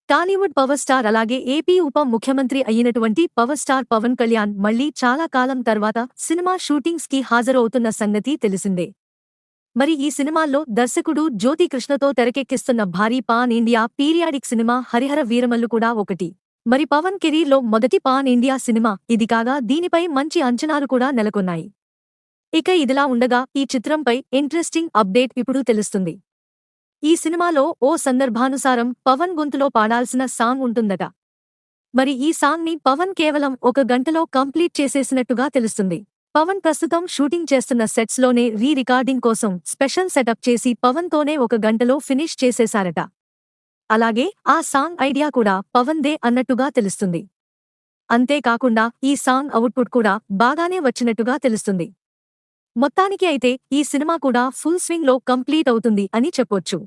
Tollywood power star అలాగే AP ఉప ముఖ్యమంత్రి అయినటువంటి పవర్ స్టార్ పవన్ కళ్యాణ్ మళ్లీ చాలా కాలం తర్వాత సినిమా షూటింగ్స్ కి హాజరవుతున్న సంగతి తెలిసిందే. మరి ఈ సినిమాల్లో దర్శకుడు జ్యోతి కృష్ణతో తెరకెక్కిస్తున్న భారీ pan India periodic cinema Harihara Veeramallu కూడా ఒకటి. మరి పవన్ కెరీర్లో మొదటి పాన్ ఇండియా సినిమా ఇది కాగా దీనిపై మంచి అంచనాలు కూడా నెలకొన్నాయి. ఇక ఇదిలా ఉండగా ఈ చిత్రంపై ఇంట్రెస్టింగ్ అప్డేట్ ఇప్పుడు తెలుస్తుంది. ఈ సినిమాలో ఓ సందర్భానుసారం పవన్ గొంతులో పాడాల్సిన సాంగ్ ఉంటుందట. మరి ఈ సాంగ్ ని పవన్ కేవలం 1 గంటలో కంప్లీట్ చేసేసినట్టుగా తెలుస్తుంది. పవన్ ప్రస్తుతం షూటింగ్ చేస్తున్న సెట్స్ లోనే రీ-రికార్డింగ్ కోసం స్పెషల్ సెటప్ చేసి పవన్ తోనే 1 గంటలో ఫినిష్ చేసేశారట. అలాగే ఆ సాంగ్ ఐడియా కూడా పవన్ దే అన్నట్టుగా తెలుస్తుంది. అంతేకాకుండా ఈ సాంగ్ అవుట్పుట్ కూడా బాగానే వచ్చినట్టుగా తెలుస్తుంది. మొత్తానికి అయితే ఈ సినిమా కూడా ఫుల్ స్వింగ్ లో కంప్లీట్ అవుతుంది అని చెప్పొచ్చు.